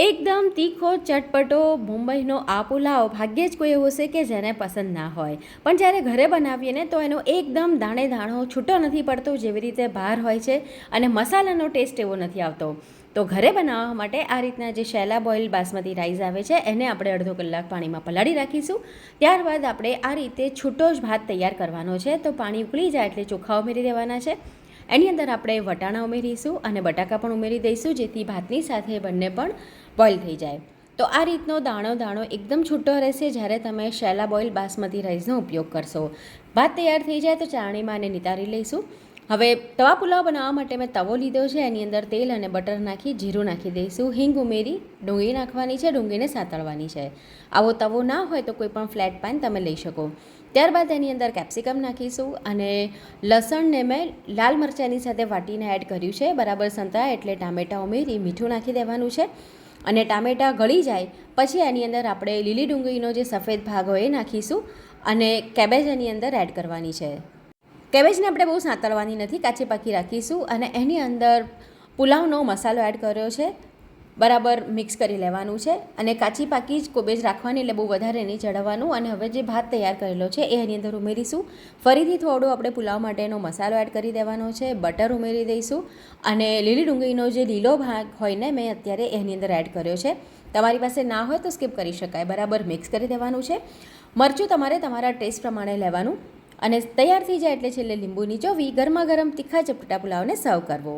એકદમ તીખો ચટપટો મુંબઈનો આ પુલાવ ભાગ્યે જ કોઈ એવું હશે કે જેને પસંદ ના હોય, પણ જ્યારે ઘરે બનાવીએ ને તો એનો એકદમ દાણે દાણો છૂટો નથી પડતો જેવી રીતે બહાર હોય છે, અને મસાલાનો ટેસ્ટ એવો નથી આવતો. તો ઘરે બનાવવા માટે આ રીતના જે શેલા બોઇલ બાસમતી રાઈસ આવે છે એને આપણે અડધો કલાક પાણીમાં પલાળી રાખીશું. ત્યારબાદ આપણે આ રીતે છૂટો જ ભાત તૈયાર કરવાનો છે. તો પાણી ઉકળી જાય એટલે ચોખા ઉમેરી દેવાના છે. એની અંદર આપણે વટાણા ઉમેરીશું અને બટાકા પણ ઉમેરી દઈશું, જેથી ભાતની સાથે બંને પણ બોઇલ થઈ જાય. તો આ રીતનો દાણો દાણો એકદમ છૂટો રહેશે જ્યારે તમે શેલા બોઇલ બાસમતી રાઈસનો ઉપયોગ કરશો. ભાત તૈયાર થઈ જાય તો ચાળણીમાં એને નિતારી લઈશું. હવે તવા પુલાવ બનાવવા માટે મેં તવો લીધો છે. એની અંદર તેલ અને બટર નાખી જીરું નાખી દઈશું. હિંગ ઉમેરી ડુંગળી નાખવાની છે, ડુંગળીને સાતળવાની છે. આવો તવો ના હોય તો કોઈ પણ ફ્લેટ પેન તમે લઈ શકો. ત્યારબાદ એની અંદર કેપ્સિકમ નાખીશું અને લસણને મેં લાલ મરચાંની સાથે વાટીને એડ કર્યું છે. બરાબર સંતળાય એટલે ટામેટાં ઉમેરી મીઠું નાખી દેવાનું છે, અને ટામેટાં ગળી જાય પછી એની અંદર આપણે લીલી ડુંગળીનો જે સફેદ ભાગ હોય એ નાખીશું, અને કેબેજ એની અંદર એડ કરવાની છે. કેબેજને આપણે બહુ સાંતળવાની નથી, કાચી પાકી રાખીશું. અને એની અંદર પુલાવનો મસાલો એડ કર્યો છે, બરાબર મિક્સ કરી લેવાનું છે. અને કાચી પાકી જ કોબેજ રાખવાની, એટલે બહુ વધારે નહીં ચડાવવાનું. અને હવે જે ભાત તૈયાર કરેલો છે એ એની અંદર ઉમેરીશું. ફરીથી થોડો આપણે પુલાવ માટેનો મસાલો એડ કરી દેવાનો છે, બટર ઉમેરી દઈશું, અને લીલી ડુંગળીનો જે લીલો ભાગ હોય ને મેં અત્યારે એની અંદર એડ કર્યો છે. તમારી પાસે ના હોય તો સ્કીપ કરી શકાય. બરાબર મિક્સ કરી દેવાનું છે. મરચું તમારે તમારા ટેસ્ટ પ્રમાણે લેવાનું, અને તૈયાર થઈ જાય એટલે છેલ્લે લીંબુ નીચોવી ગરમા ગરમ તીખા ચપટા પુલાવને સર્વ કરવો.